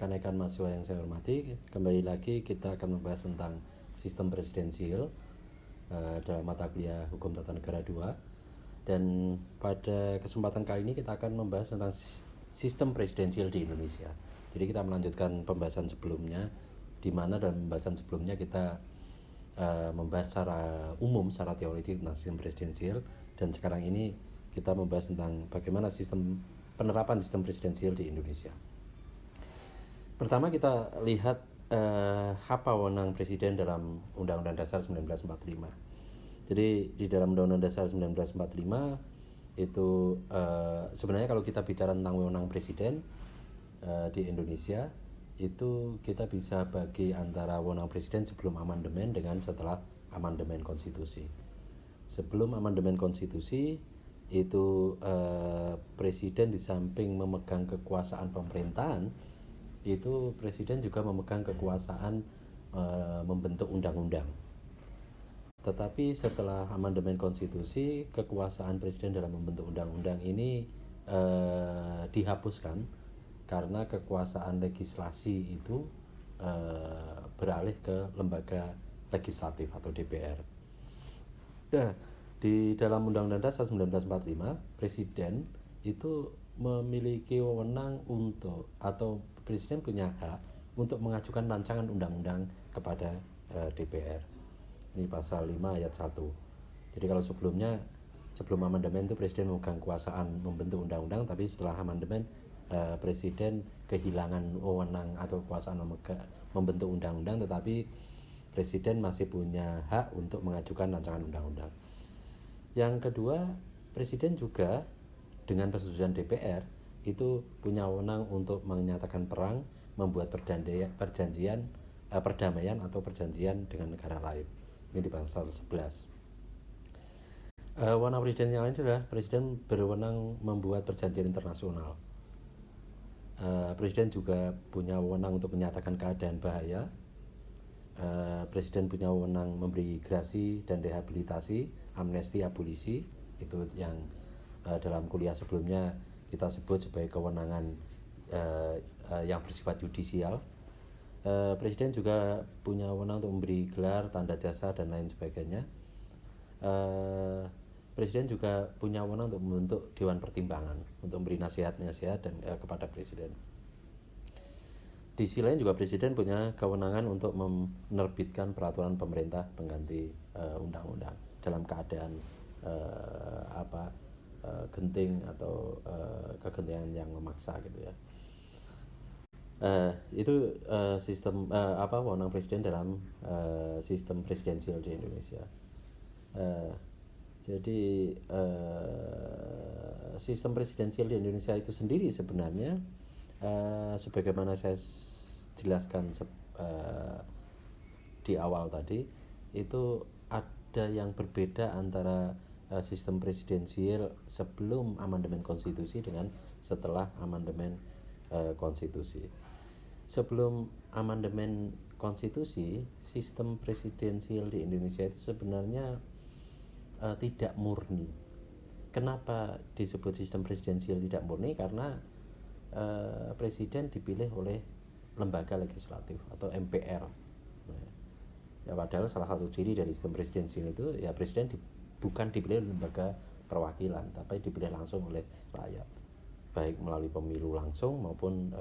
rekan-rekan mahasiswa yang saya hormati, kembali lagi kita akan membahas tentang sistem presidensial dalam mata kuliah Hukum Tata Negara 2. Dan pada kesempatan kali ini kita akan membahas tentang sistem presidensial di Indonesia. Jadi kita melanjutkan pembahasan sebelumnya, di mana dalam pembahasan sebelumnya kita membahas secara umum, secara teoritik tentang sistem presidensial, dan sekarang ini kita membahas tentang bagaimana penerapan sistem presidensial di Indonesia. Pertama kita lihat apa wewenang presiden dalam Undang-Undang Dasar 1945. Jadi di dalam Undang-Undang Dasar 1945 itu sebenarnya kalau kita bicara tentang wewenang presiden di Indonesia, itu kita bisa bagi antara wewenang presiden sebelum amandemen dengan setelah amandemen konstitusi. Sebelum amandemen konstitusi itu presiden di samping memegang kekuasaan pemerintahan, itu presiden juga memegang kekuasaan membentuk undang-undang. Tetapi setelah amandemen konstitusi, kekuasaan presiden dalam membentuk undang-undang ini dihapuskan karena kekuasaan legislasi itu beralih ke lembaga legislatif atau DPR. Nah, di dalam Undang-Undang Dasar 1945, presiden itu memiliki wewenang untuk, atau presiden punya hak untuk mengajukan rancangan undang-undang kepada DPR. Ini pasal 5 ayat 1. Jadi kalau sebelum amandemen itu presiden memegang kekuasaan membentuk undang-undang, tapi setelah amandemen presiden kehilangan wewenang atau kekuasaan membentuk undang-undang, tetapi presiden masih punya hak untuk mengajukan rancangan undang-undang. Yang kedua, presiden juga dengan persetujuan DPR itu punya wewenang untuk menyatakan perang, membuat perdamaian atau perjanjian dengan negara lain. Ini di pasal 11. Wewenang presiden yang lain adalah presiden berwenang membuat perjanjian internasional. Presiden juga punya wewenang untuk menyatakan keadaan bahaya. Presiden punya wewenang memberi gerasi dan rehabilitasi, amnesti, abolisi. Itu yang dalam kuliah sebelumnya kita sebut sebagai kewenangan yang bersifat yudisial. Presiden juga punya wewenang untuk memberi gelar, tanda jasa, dan lain sebagainya. Presiden juga punya wewenang untuk membentuk Dewan Pertimbangan untuk memberi nasihat-nasihat dan kepada presiden. Di sisi lain juga presiden punya kewenangan untuk menerbitkan peraturan pemerintah pengganti undang-undang dalam keadaan genting atau kegentingan yang memaksa gitu ya. Itu sistem wewenang presiden dalam sistem presidensial di Indonesia. Jadi sistem presidensial di Indonesia itu sendiri sebenarnya sebagaimana saya jelaskan di awal tadi, itu ada yang berbeda antara sistem presidensial sebelum amandemen konstitusi dengan setelah amandemen konstitusi. Sebelum amandemen konstitusi, sistem presidensial di Indonesia itu sebenarnya tidak murni. Kenapa disebut sistem presidensial tidak murni? Karena presiden dipilih oleh lembaga legislatif atau MPR. Ya, padahal salah satu ciri dari sistem presidensial itu ya presiden bukan dipilih oleh lembaga perwakilan, tapi dipilih langsung oleh rakyat, baik melalui pemilu langsung maupun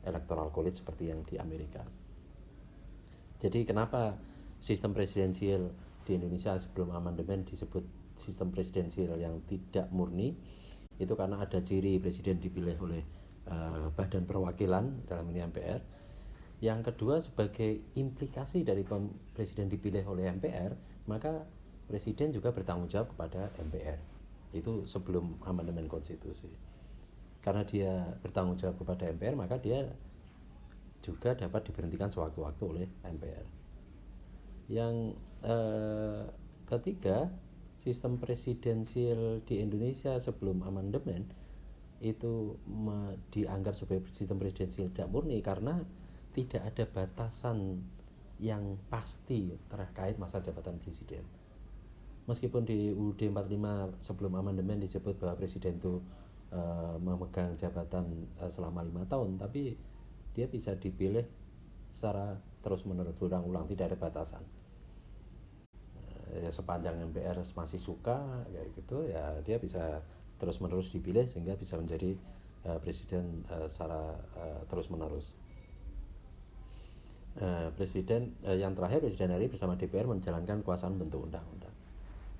electoral college seperti yang di Amerika. Jadi kenapa sistem presidensial di Indonesia sebelum amandemen disebut sistem presidensial yang tidak murni? Itu karena ada ciri presiden dipilih oleh badan perwakilan, dalam ini MPR. Yang kedua, sebagai implikasi dari presiden dipilih oleh MPR, maka presiden juga bertanggung jawab kepada MPR. Itu sebelum amandemen konstitusi. Karena dia bertanggung jawab kepada MPR, maka dia juga dapat diberhentikan sewaktu-waktu oleh MPR. Yang ketiga, sistem presidensial di Indonesia sebelum amandemen itu dianggap sebagai sistem presidensial tidak murni karena tidak ada batasan yang pasti terkait masa jabatan presiden. Meskipun di UUD 45 sebelum amandemen disebut bahwa presiden itu memegang jabatan selama 5 tahun, tapi dia bisa dipilih secara terus-menerus berulang-ulang, tidak ada batasan. Ya, sepanjang MPR masih suka kayak gitu ya dia bisa terus-menerus dipilih sehingga bisa menjadi presiden secara terus-menerus. Presiden yang terakhir, Presiden RI bersama DPR menjalankan kekuasaan bentuk undang-undang.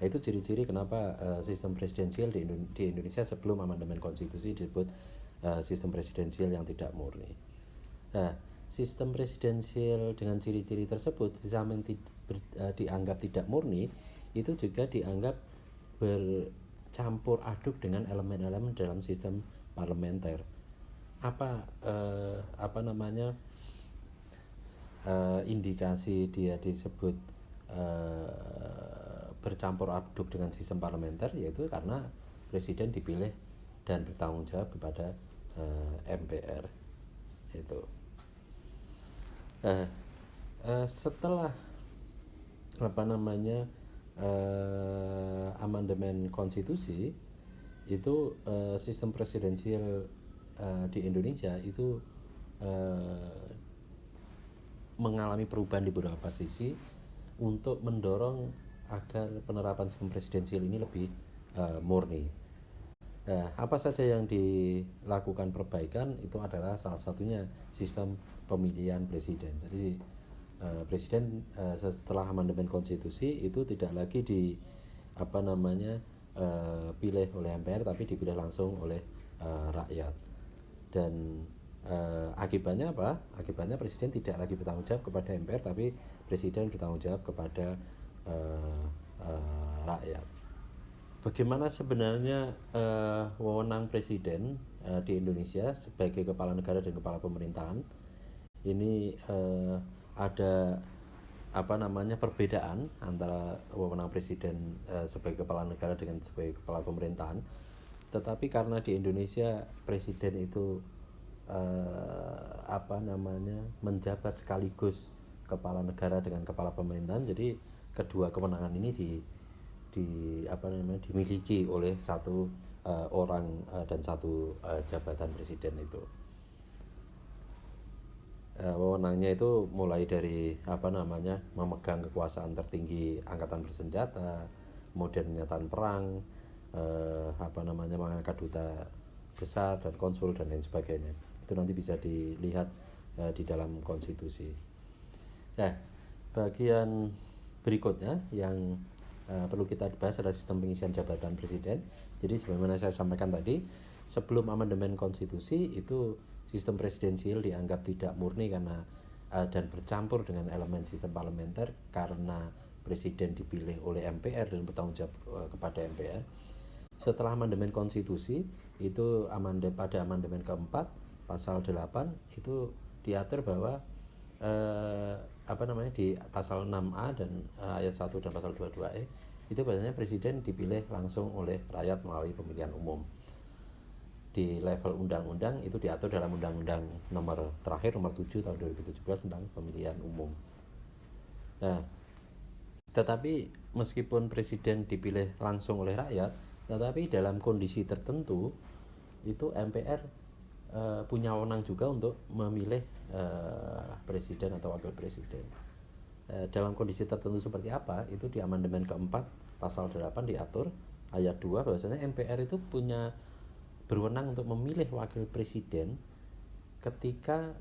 Nah, itu ciri-ciri kenapa sistem presidensial di Indonesia sebelum amandemen konstitusi disebut sistem presidensial yang tidak murni. Nah, sistem presidensial dengan ciri-ciri tersebut di samping dianggap tidak murni, itu juga dianggap bercampur aduk dengan elemen-elemen dalam sistem parlementer. Indikasi dia disebut bercampur aduk dengan sistem parlementer, yaitu karena presiden dipilih dan bertanggung jawab kepada MPR itu. Setelah amandemen konstitusi itu sistem presidensial di Indonesia itu mengalami perubahan di beberapa sisi untuk mendorong agar penerapan sistem presidensial ini lebih murni. Apa saja yang dilakukan perbaikan itu adalah salah satunya sistem pemilihan presiden. Jadi presiden setelah amandemen konstitusi itu tidak lagi pilih oleh MPR, tapi dipilih langsung oleh rakyat. Dan akibatnya apa? Akibatnya presiden tidak lagi bertanggung jawab kepada MPR, tapi presiden bertanggung jawab kepada rakyat. Bagaimana sebenarnya wewenang presiden di Indonesia sebagai kepala negara dan kepala pemerintahan? Ini ada perbedaan antara wewenang presiden sebagai kepala negara dengan sebagai kepala pemerintahan. Tetapi karena di Indonesia presiden itu menjabat sekaligus kepala negara dengan kepala pemerintahan, jadi kedua kewenangan ini dimiliki oleh satu orang dan satu jabatan presiden itu. Wewenangnya itu mulai dari memegang kekuasaan tertinggi angkatan bersenjata, kemudian pernyataan perang, mengangkat duta besar dan konsul dan lain sebagainya. Itu nanti bisa dilihat di dalam konstitusi. Nah, bagian berikutnya yang perlu kita bahas adalah sistem pengisian jabatan presiden. Jadi sebagaimana saya sampaikan tadi, sebelum amandemen konstitusi itu sistem presidensial dianggap tidak murni karena dan bercampur dengan elemen sistem parlementer karena presiden dipilih oleh MPR dan bertanggung jawab kepada MPR. Setelah amandemen konstitusi itu pada amandemen keempat pasal 8 itu diatur bahwa di pasal 6A dan ayat 1 dan pasal 22E itu biasanya presiden dipilih langsung oleh rakyat melalui pemilihan umum. Di level undang-undang itu diatur dalam undang-undang nomor 7 tahun 2017 tentang pemilihan umum. Nah, tetapi meskipun presiden dipilih langsung oleh rakyat, tetapi dalam kondisi tertentu itu MPR punya wewenang juga untuk memilih presiden atau wakil presiden. Dalam kondisi tertentu seperti apa? Itu di amandemen keempat pasal 8 diatur ayat 2 bahwasanya MPR itu punya berwenang untuk memilih wakil presiden ketika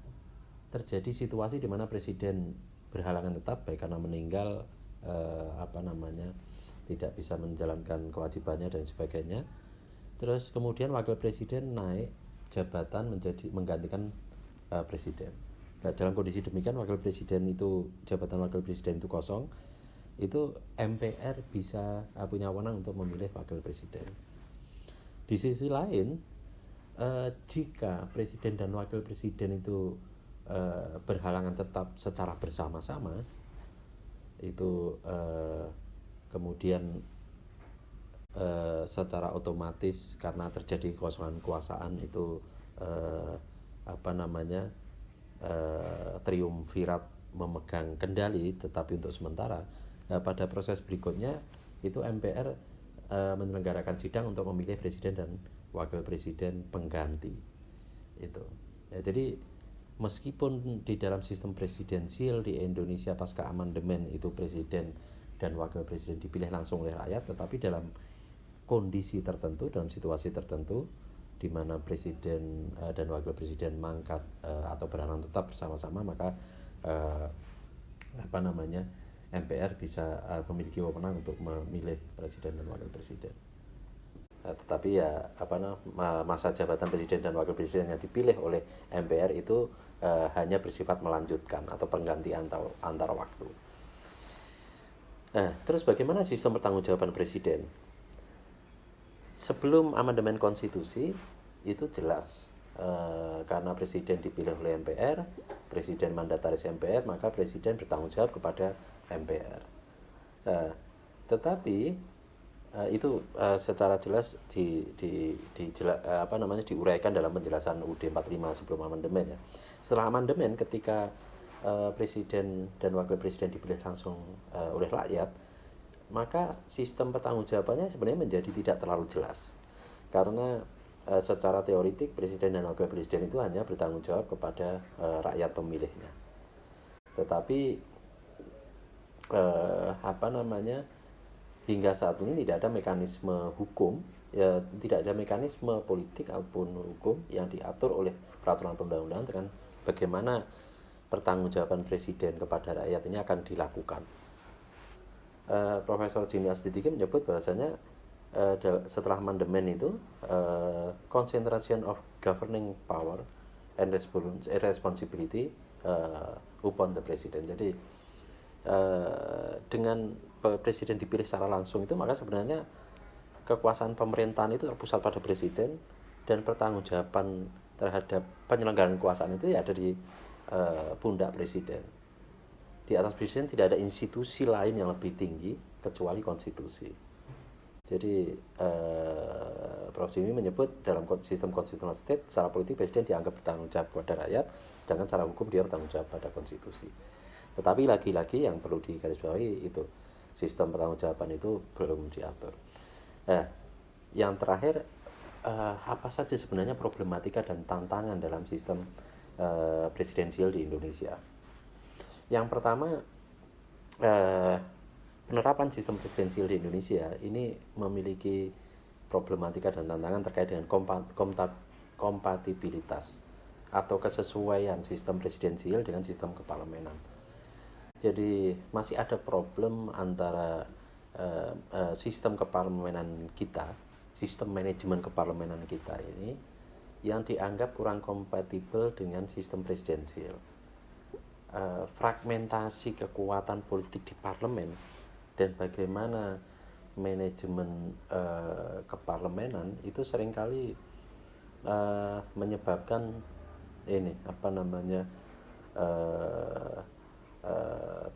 terjadi situasi di mana presiden berhalangan tetap, baik karena meninggal, tidak bisa menjalankan kewajibannya dan sebagainya. Terus kemudian wakil presiden naik jabatan menggantikan presiden. Nah, dalam kondisi demikian jabatan wakil presiden itu kosong, itu MPR bisa punya wewenang untuk memilih wakil presiden. Di sisi lain, jika presiden dan wakil presiden itu berhalangan tetap secara bersama-sama, itu kemudian secara otomatis karena terjadi kekosongan kekuasaan itu triumvirat memegang kendali tetapi untuk sementara. Pada proses berikutnya itu MPR menyelenggarakan sidang untuk memilih presiden dan wakil presiden pengganti itu. Ya, jadi meskipun di dalam sistem presidensial di Indonesia pasca amandemen itu presiden dan wakil presiden dipilih langsung oleh rakyat, tetapi dalam kondisi tertentu, dalam situasi tertentu di mana presiden dan wakil presiden mangkat atau berhalangan tetap bersama-sama, maka MPR bisa memiliki wewenang untuk memilih presiden dan wakil presiden. Tetapi ya masa jabatan presiden dan wakil presiden yang dipilih oleh MPR itu hanya bersifat melanjutkan atau penggantian antar waktu. Nah, terus bagaimana sistem pertanggungjawaban presiden? Sebelum amandemen konstitusi itu jelas, karena presiden dipilih oleh MPR, presiden mandataris MPR, maka presiden bertanggung jawab kepada MPR. Tetapi itu secara jelas diuraikan dalam penjelasan UUD 45 sebelum amandemen ya. Setelah amandemen, ketika presiden dan wakil presiden dipilih langsung oleh rakyat, maka sistem pertanggungjawabannya sebenarnya menjadi tidak terlalu jelas, karena secara teoritik presiden dan wakil presiden itu hanya bertanggung jawab kepada rakyat pemilihnya. Tetapi hingga saat ini tidak ada mekanisme hukum, ya, tidak ada mekanisme politik maupun hukum yang diatur oleh peraturan perundang-undangan dengan bagaimana pertanggungjawaban presiden kepada rakyat ini akan dilakukan. Profesor Jimmy Asditiki menyebut bahwasanya setelah amandemen itu concentration of governing power and responsibility upon the president. Jadi dengan presiden dipilih secara langsung itu, maka sebenarnya kekuasaan pemerintahan itu terpusat pada presiden, dan pertanggungjawaban terhadap penyelenggaraan kekuasaan itu ya ada di pundak presiden. Di atas presiden tidak ada institusi lain yang lebih tinggi kecuali konstitusi. Jadi Prof. Jimmy menyebut dalam sistem constitutional state, secara politik presiden dianggap bertanggung jawab kepada rakyat, sedangkan secara hukum dia bertanggung jawab pada konstitusi. Tetapi lagi-lagi yang perlu digarisbawahi itu sistem pertanggungjawaban itu belum diatur. Yang terakhir, apa saja sebenarnya problematika dan tantangan dalam sistem presidensial di Indonesia? Yang pertama, penerapan sistem presidensial di Indonesia ini memiliki problematika dan tantangan terkait dengan kompatibilitas atau kesesuaian sistem presidensial dengan sistem keparlemenan. Jadi masih ada problem antara sistem keparlemenan kita, sistem manajemen keparlemenan kita ini yang dianggap kurang kompatibel dengan sistem presidensial. Fragmentasi kekuatan politik di parlemen dan bagaimana manajemen keparlemenan itu seringkali menyebabkan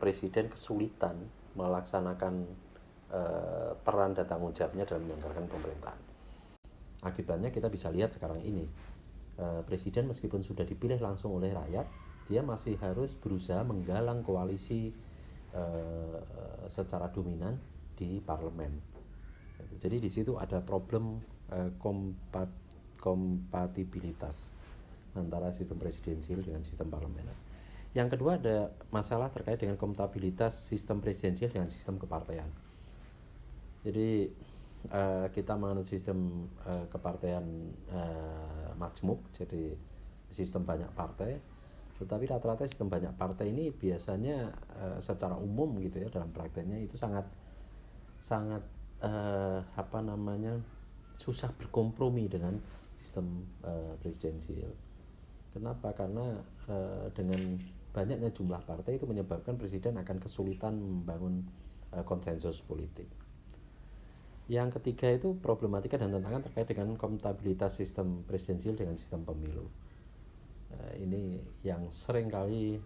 presiden kesulitan melaksanakan peran dan tanggung jawabnya dalam menyelenggarakan pemerintahan. Akibatnya kita bisa lihat sekarang ini, presiden meskipun sudah dipilih langsung oleh rakyat, dia masih harus berusaha menggalang koalisi secara dominan di parlemen. Jadi di situ ada problem kompatibilitas antara sistem presidensial dengan sistem parlemen. Yang kedua, ada masalah terkait dengan kompatibilitas sistem presidensial dengan sistem kepartean. Jadi kita menganut sistem kepartean majmuk, jadi sistem banyak partai. Tetapi rata-rata sistem banyak partai ini biasanya secara umum gitu ya, dalam prakteknya itu sangat susah berkompromi dengan sistem presidensial. Kenapa? Karena dengan banyaknya jumlah partai itu menyebabkan presiden akan kesulitan membangun konsensus politik. Yang ketiga itu problematika dan tantangan terkait dengan kompatibilitas sistem presidensial dengan sistem pemilu. Ini yang seringkali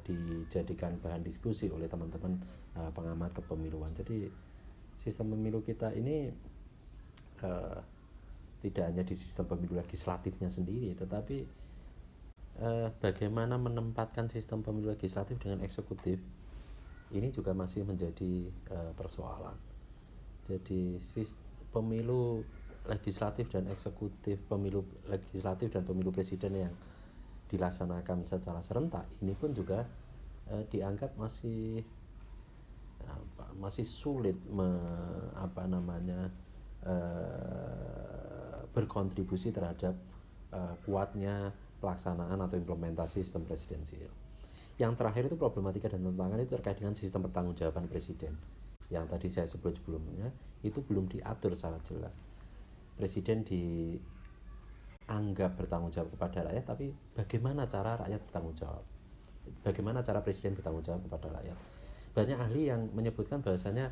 dijadikan bahan diskusi oleh teman-teman pengamat kepemiluan. Jadi sistem pemilu kita ini tidak hanya di sistem pemilu legislatifnya sendiri, tetapi bagaimana menempatkan sistem pemilu legislatif dengan eksekutif ini juga masih menjadi persoalan. Jadi pemilu legislatif dan eksekutif, pemilu legislatif dan pemilu presiden yang dilaksanakan secara serentak ini pun juga dianggap masih sulit berkontribusi terhadap kuatnya pelaksanaan atau implementasi sistem presidensial. Yang terakhir itu problematika dan tantangan itu terkait dengan sistem pertanggungjawaban presiden. Yang tadi saya sebut sebelumnya itu belum diatur secara jelas. Presiden dianggap bertanggung jawab kepada rakyat, tapi bagaimana cara rakyat bertanggung jawab? Bagaimana cara presiden bertanggung jawab kepada rakyat? Banyak ahli yang menyebutkan bahwasanya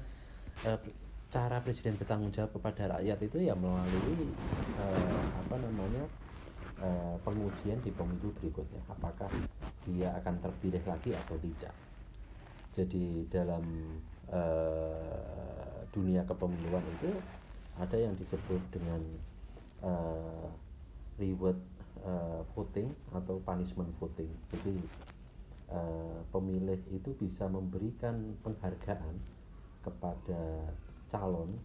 cara presiden bertanggung jawab kepada rakyat itu ya melalui pengujian di pemilu berikutnya, apakah dia akan terpilih lagi atau tidak. Jadi dalam dunia kepemiluan itu ada yang disebut dengan reward voting atau punishment voting. Jadi pemilih itu bisa memberikan penghargaan kepada calon,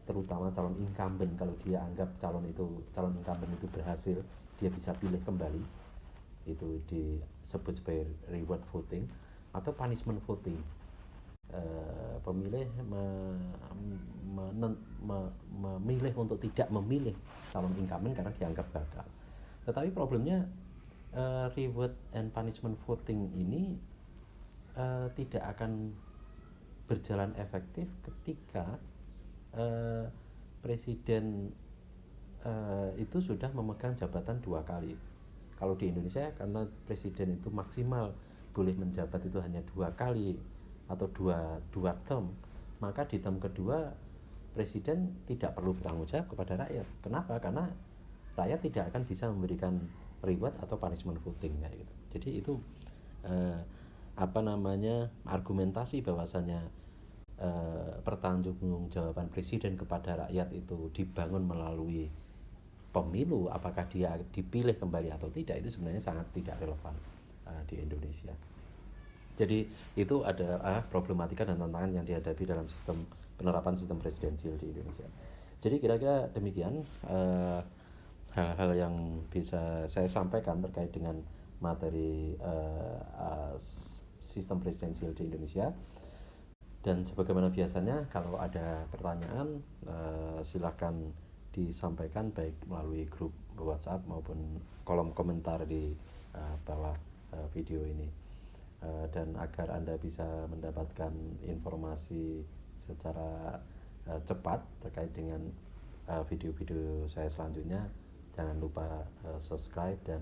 terutama calon incumbent. Kalau dia anggap calon incumbent itu berhasil, dia bisa pilih kembali, itu disebut sebagai reward voting atau punishment voting. Pemilih memilih untuk tidak memilih calon incumbent karena dianggap gagal. Tetapi problemnya reward and punishment voting ini tidak akan berjalan efektif ketika presiden itu sudah memegang jabatan 2 kali. Kalau di Indonesia karena presiden itu maksimal boleh menjabat itu hanya 2 kali atau dua term, maka di term kedua presiden tidak perlu bertanggung jawab kepada rakyat. Kenapa? Karena rakyat tidak akan bisa memberikan reward atau punishment voting kayak gitu. Jadi itu argumentasi bahwasanya pertanggungjawaban presiden kepada rakyat itu dibangun melalui pemilu, apakah dia dipilih kembali atau tidak, itu sebenarnya sangat tidak relevan di Indonesia. Jadi itu ada problematika dan tantangan yang dihadapi dalam penerapan sistem presidensial di Indonesia. Jadi kira-kira demikian hal-hal yang bisa saya sampaikan terkait dengan materi sistem presidensial di Indonesia. Dan sebagaimana biasanya kalau ada pertanyaan silakan disampaikan baik melalui grup WhatsApp maupun kolom komentar di bawah video ini. Dan agar Anda bisa mendapatkan informasi secara cepat terkait dengan video-video saya selanjutnya, jangan lupa subscribe dan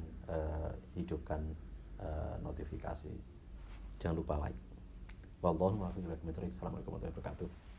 hidupkan notifikasi. Jangan lupa like. Wallahu a'lam bishawab. Assalamualaikum warahmatullahi wabarakatuh.